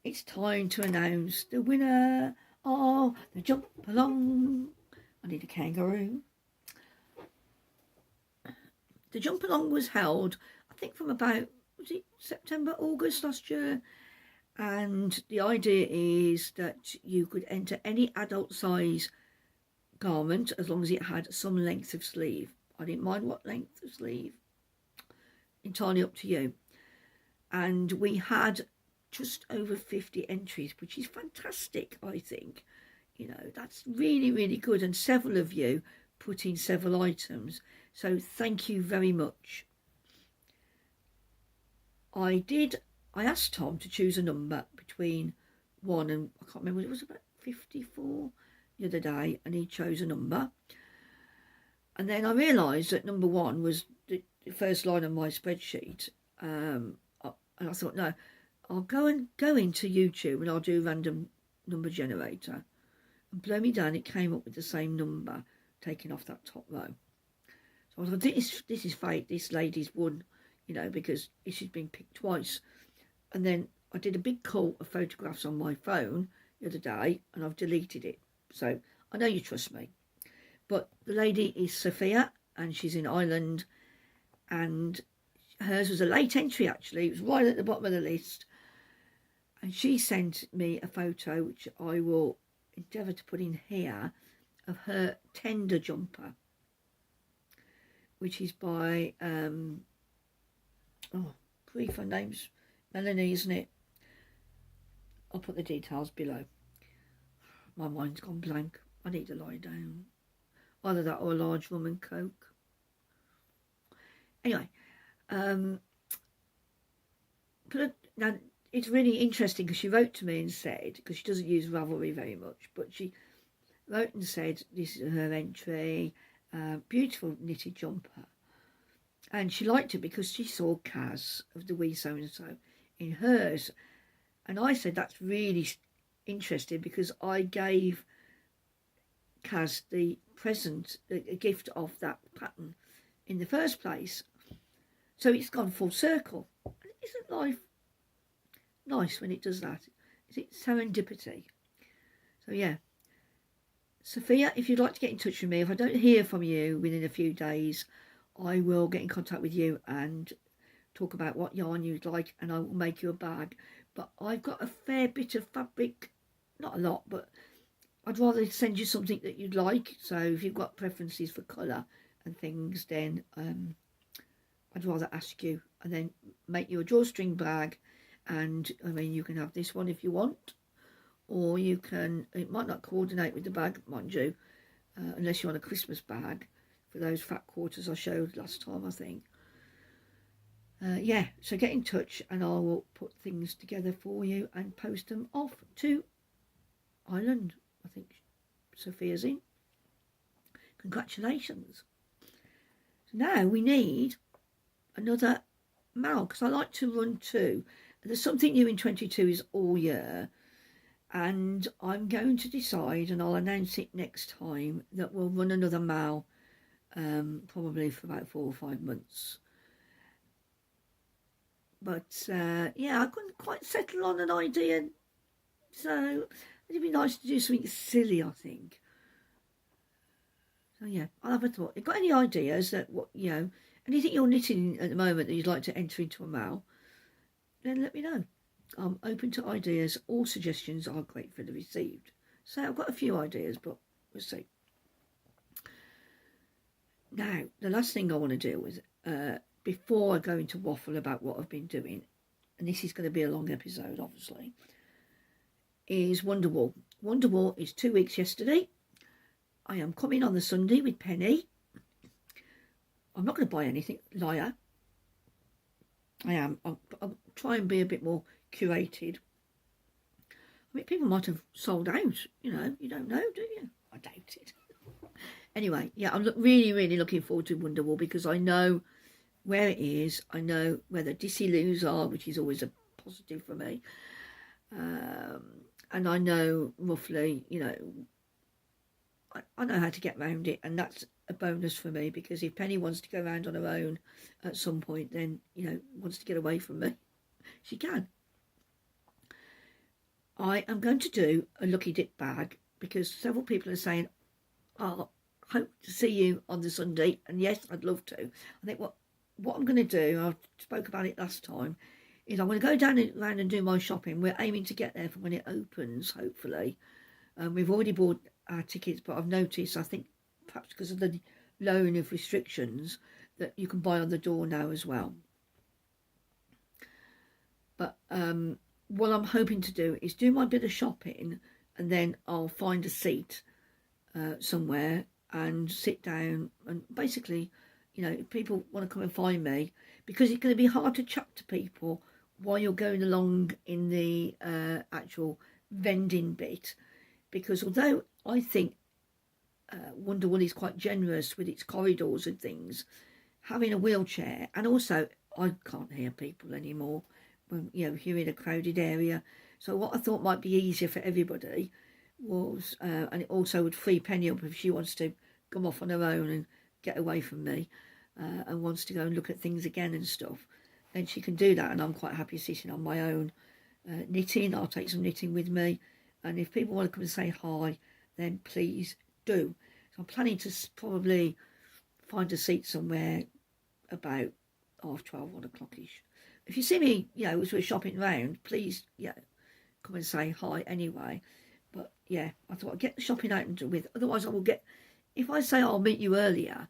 it's time to announce the winner of the Jump Along. I need a kangaroo. The Jump Along was held, I think, from about, was it September, August last year? And the idea is that you could enter any adult size garment as long as it had some length of sleeve. I didn't mind what length of sleeve. Entirely up to you. And we had just over 50 entries, which is fantastic, I think. You know, that's really, really good. And several of you put in several items. So thank you very much. I asked Tom to choose a number between 1 and, I can't remember, it was about 54 the other day, and he chose a number. And then I realised that number 1 was the first line on my spreadsheet. And I thought, no, I'll go into YouTube and I'll do random number generator. And blow me down, it came up with the same number, taking off that top row. So I thought, this is fate, this lady's won, you know, because she's been picked twice. And then I did a big cull of photographs on my phone the other day, and I've deleted it. So I know you trust me. But the lady is Sophia, and she's in Ireland, and hers was a late entry, actually. It was right at the bottom of the list. And she sent me a photo, which I will endeavour to put in here, of her tender jumper, which is by, grief, her name's Melanie, isn't it? I'll put the details below. My mind's gone blank. I need to lie down. Either that or a large rum and coke. Anyway, now it's really interesting because she wrote to me and said, because she doesn't use Ravelry very much, but she wrote and said this is her entry, beautiful knitted jumper. And she liked it because she saw Kaz of the Wee So and So in hers. And I said that's really interesting because I gave Kaz the present, a gift of that pattern in the first place. So it's gone full circle. Isn't life nice when it does that? Is it serendipity? So yeah. Sophia, if you'd like to get in touch with me, if I don't hear from you within a few days, I will get in contact with you and talk about what yarn you'd like, and I will make you a bag. But I've got a fair bit of fabric, not a lot, but I'd rather send you something that you'd like. So if you've got preferences for colour and things, then I'd rather ask you, and then make you a drawstring bag. And I mean, you can have this one if you want, or you can, it might not coordinate with the bag, mind you, unless you want a Christmas bag for those fat quarters I showed last time, I think. Yeah, so get in touch and I will put things together for you and post them off to Ireland. I think Sophia's in. Congratulations. So now we need another mal, because I like to run 2. There's something new in 22 is all year, and I'm going to decide, and I'll announce it next time, that we'll run another mal, probably for about 4 or 5 months. But yeah, I couldn't quite settle on an idea, so it'd be nice to do something silly, I think. So yeah, I'll have a thought. If you've got any ideas that, what, you know, anything you're knitting at the moment that you'd like to enter into a mal, then let me know. I'm open to ideas. All suggestions are gratefully received. So I've got a few ideas, but we'll see. Now, the last thing I want to do is, before I go into waffle about what I've been doing, and this is going to be a long episode, obviously, is Wonderwool. Wonderwool is 2 weeks yesterday. I am coming on the Sunday with Penny. I'm not going to buy anything, liar. I am. I'll try and be a bit more curated. I mean, people might have sold out, you know. You don't know, do you? I doubt it. Anyway, yeah, I'm really, really looking forward to Wonderwool, because I know where it is. I know where the Dissy-Loos are, which is always a positive for me. And I know roughly, you know, I know how to get around it, and that's a bonus for me, because if Penny wants to go around on her own at some point, then, you know, wants to get away from me, she can. I am going to do a Lucky Dip bag, because several people are saying, oh, hope to see you on the Sunday, and yes, I'd love to. I think what I'm going to do, I spoke about it last time, is I'm going to go down around and do my shopping. We're aiming to get there for when it opens, hopefully. We've already bought our tickets, but I've noticed, I think perhaps because of the lowering of restrictions, that you can buy on the door now as well. But what I'm hoping to do is do my bit of shopping, and then I'll find a seat somewhere and sit down, and basically, you know, if people want to come and find me, because it's going to be hard to chat to people while you're going along in the actual vending bit, because although I think Wonderwool is quite generous with its corridors and things, having a wheelchair, and also I can't hear people anymore when, you know, if you're in a crowded area. So what I thought might be easier for everybody was, and it also would free Penny up if she wants to come off on her own and get away from me, and wants to go and look at things again and stuff, then she can do that, and I'm quite happy sitting on my own knitting. I'll take some knitting with me, and if people want to come and say hi, then please do. So I'm planning to probably find a seat somewhere about 12:30, 1 o'clock-ish. If you see me, you know, as we're shopping around, please, yeah, come and say hi anyway. But yeah, I thought I'd get the shopping out and with. Otherwise, I will get. If I say I'll meet you earlier,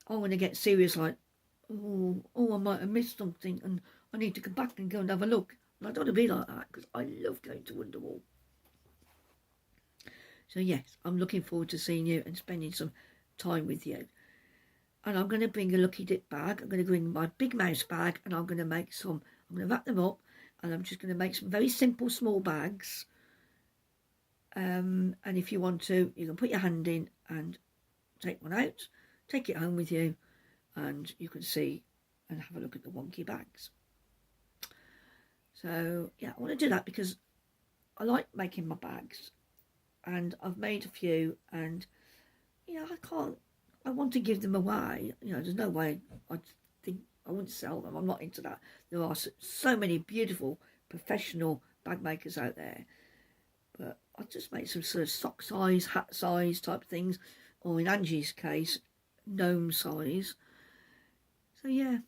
I'm going to get serious. Like, oh, I might have missed something, and I need to come back and go and have a look. And I don't want to be like that, because I love going to Wonderwool. So yes, I'm looking forward to seeing you and spending some time with you. And I'm going to bring a Lucky Dip bag. I'm going to bring my big mouse bag, and I'm going to make some. I'm going to wrap them up, and I'm just going to make some very simple small bags. And if you want to, you can put your hand in and take one out, take it home with you, and you can see and have a look at the wonky bags. So yeah, I want to do that because I like making my bags, and I've made a few, and you know, I want to give them away. You know, there's no way I think I wouldn't sell them. I'm not into that. There are so many beautiful professional bag makers out there, but I just make some sort of sock size, hat size type things, or in Ange's case, gnome size. So yeah,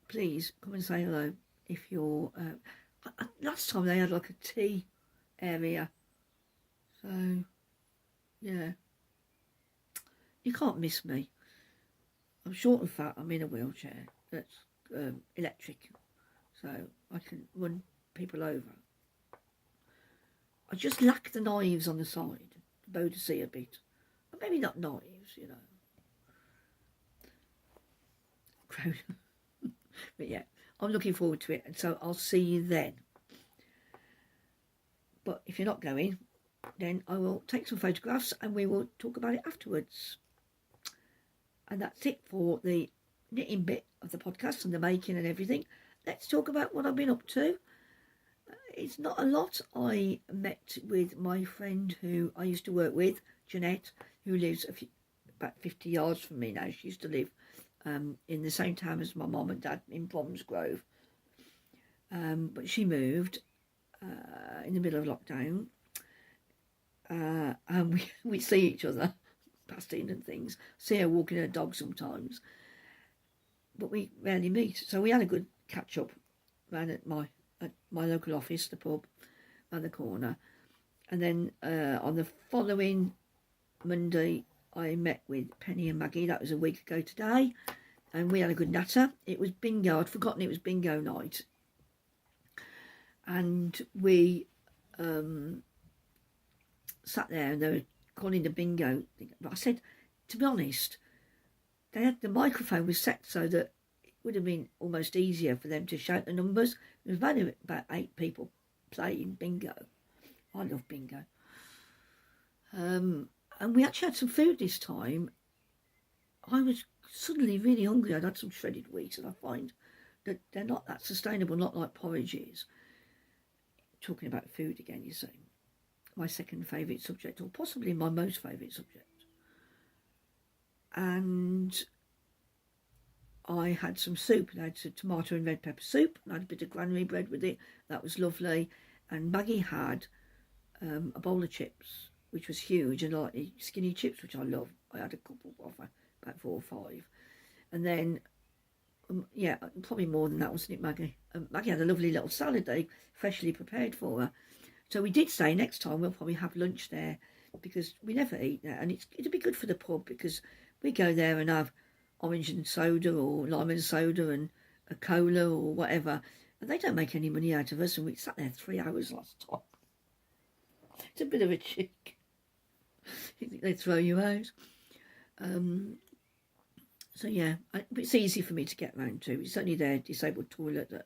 please come and say hello if you're. Last time they had like a tea area, so yeah, you can't miss me. I'm short and fat. I'm in a wheelchair that's electric, so I can run people over. I just lack the knives on the side, to bow to see a bit. But maybe not knives, you know. But yeah, I'm looking forward to it, and so I'll see you then. But if you're not going, then I will take some photographs and we will talk about it afterwards. And that's it for the knitting bit of the podcast and the making and everything. Let's talk about what I've been up to. It's not a lot. I met with my friend who I used to work with, Jeanette, who lives about 50 yards from me now. She used to live in the same town as my mum and dad in Bromsgrove. But she moved in the middle of lockdown. And we see each other passing and things. See her walking her dog sometimes. But we rarely meet. So we had a good catch-up round at my local office, the pub, around the corner. And then on the following Monday, I met with Penny and Maggie. That was a week ago today. And we had a good natter. It was bingo. I'd forgotten it was bingo night. And we sat there and they were calling the bingo thing. But I said, to be honest, the microphone was set so that it would have been almost easier for them to shout the numbers. There was only about 8 people playing bingo. I love bingo. And we actually had some food this time. I was suddenly really hungry. I'd had some shredded wheat, and I find that they're not that sustainable, not like porridge is. Talking about food again, you see. My second favourite subject, or possibly my most favourite subject. And I had some soup. I had some tomato and red pepper soup, and I had a bit of granary bread with it. That was lovely. And Maggie had a bowl of chips, which was huge, and like skinny chips, which I love. I had a couple of about 4 or 5. And then, yeah, probably more than that, wasn't it, Maggie? Maggie had a lovely little salad they freshly prepared for her. So we did say next time we'll probably have lunch there, because we never eat there. And it'd be good for the pub, because we go there and have orange and soda or lime and soda and a cola or whatever. And they don't make any money out of us. And we sat there 3 hours last time. It's a bit of a chick. You think they'd throw you out. So yeah, it's easy for me to get round to. It's only their disabled toilet that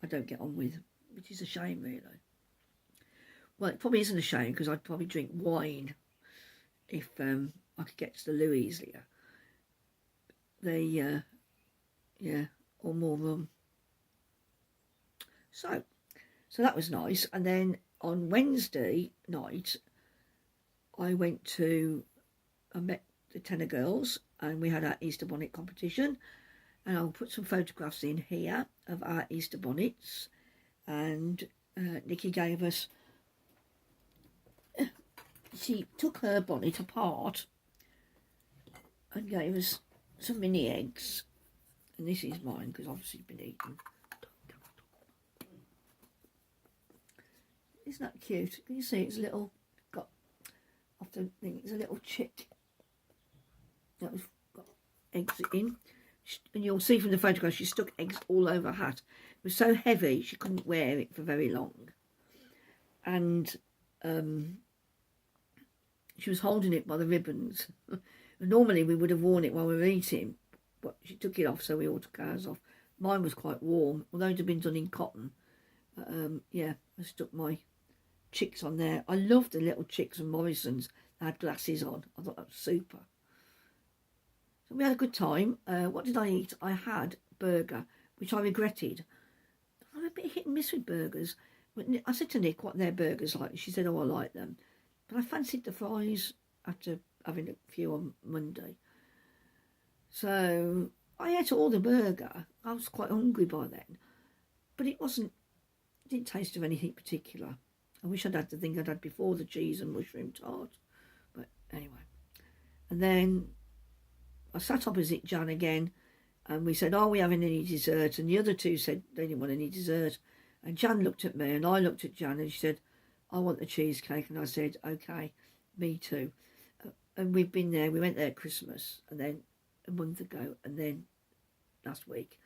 I don't get on with, which is a shame, really. Well, it probably isn't a shame, because I'd probably drink wine if I could get to the loo easier. Yeah, or more rum. So that was nice. And then on Wednesday night, I met the Tenor girls, and we had our Easter bonnet competition. And I'll put some photographs in here of our Easter bonnets. And Nikki gave us... She took her bonnet apart and gave us some mini eggs. And this is mine, because obviously it's been eaten. Isn't that cute? Can you see it's a little... it's a little chick that was got eggs in. And you'll see from the photograph she stuck eggs all over her hat. It was so heavy she couldn't wear it for very long. And... she was holding it by the ribbons. Normally we would have worn it while we were eating, but she took it off, so we all took ours off. Mine was quite warm, although it had been done in cotton. Yeah, I stuck my chicks on there. I loved the little chicks and Morrisons that had glasses on. I thought that was super. So we had a good time. What did I eat? I had burger, which I regretted. I'm a bit hit and miss with burgers. I said to Nick what their burgers like. She said, oh, I like them. But I fancied the fries after having a few on Monday. So I ate all the burger. I was quite hungry by then. But it didn't taste of anything particular. I wish I'd had the thing I'd had before, the cheese and mushroom tart. But anyway. And then I sat opposite Jan again, and we said, are we having any dessert? And the other two said they didn't want any dessert. And Jan looked at me, and I looked at Jan, and she said, I want the cheesecake. And I said, okay, me too. And we've been there. We went there at Christmas, and then a month ago, and then last week.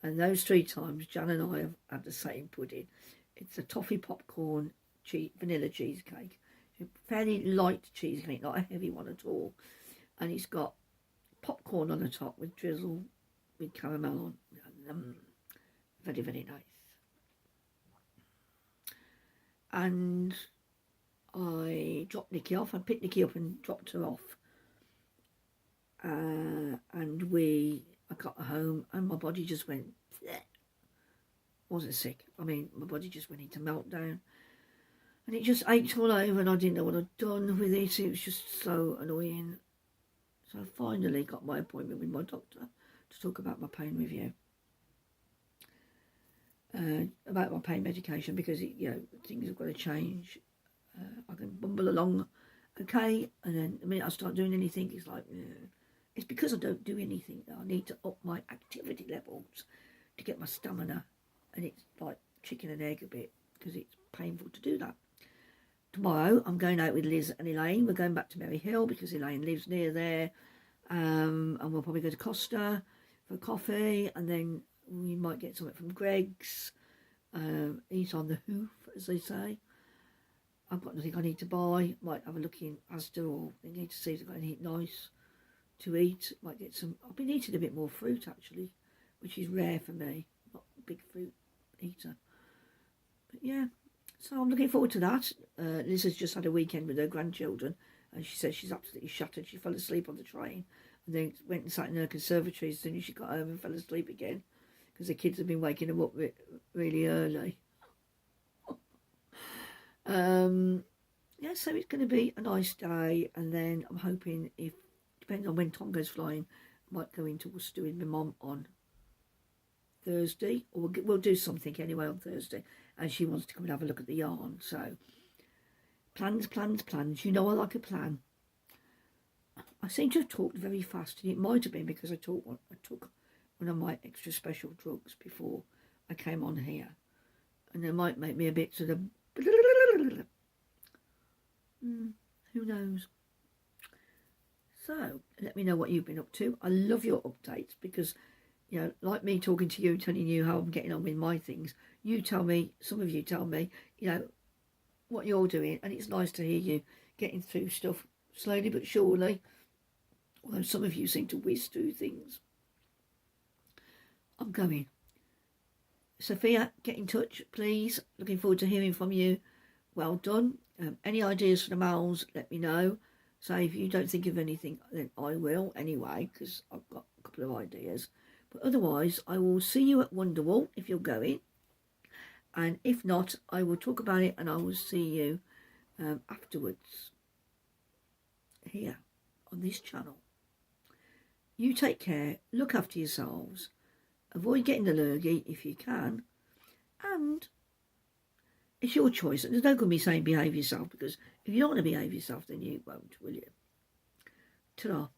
And those 3 times, Jan and I have had the same pudding. It's a toffee popcorn vanilla cheesecake. A fairly light cheesecake, not a heavy one at all. And it's got popcorn on the top with drizzle, with caramel on. Very, very nice. And I dropped Nikki off. I picked Nikki up and dropped her off. and I got home and my body just went, bleh. Wasn't sick. I mean, my body just went into meltdown. And it just ached all over and I didn't know what I'd done with it. It was just so annoying. So I finally got my appointment with my doctor to talk about my pain review. About my pain medication, because things have got to change. I can bumble along okay, and then the minute I start doing anything, it's like, it's because I don't do anything that I need to up my activity levels to get my stamina. And it's like chicken and egg a bit, because it's painful to do that. Tomorrow I'm going out with Liz and Elaine. We're going back to Merry Hill because Elaine lives near there, and we'll probably go to Costa for coffee, and then we might get something from Greg's, eat on the hoof, as they say. I've got nothing I need to buy. Might have a look in Asda or thinking to see if they've got anything nice to eat. Might get some. I've been eating a bit more fruit actually, which is rare for me. Not a big fruit eater. But yeah, so I'm looking forward to that. Liz has just had a weekend with her grandchildren, and she says she's absolutely shattered. She fell asleep on the train and then went and sat in her conservatory as soon as she got home and fell asleep again, because the kids have been waking them up really early. Yeah, so it's going to be a nice day, and then I'm hoping, if depending on when Tom goes flying, I might go into Worcester with my mum on Thursday, or we'll do something anyway on Thursday, and she wants to come and have a look at the yarn. So plans. You know I like a plan. I seem to have talked very fast, and it might have been because I took one of my extra special drugs before I came on here, and it might make me a bit sort of who knows. So let me know what you've been up to. I love your updates, because like me talking to you, telling you how I'm getting on with my things, you tell me, some of you tell me, what you're doing, and it's nice to hear you getting through stuff slowly but surely, although some of you seem to whiz through things. I'm going. Sophia, get in touch, please. Looking forward to hearing from you. Well done. Any ideas for the mouths, let me know. So if you don't think of anything, then I will anyway, because I've got a couple of ideas. But otherwise, I will see you at Wonderwool if you're going. And if not, I will talk about it and I will see you afterwards here on this channel. You take care, look after yourselves, avoid getting the lurgy if you can, and it's your choice. There's no good me saying behave yourself, because if you don't want to behave yourself, then you won't, will you? Ta-ra.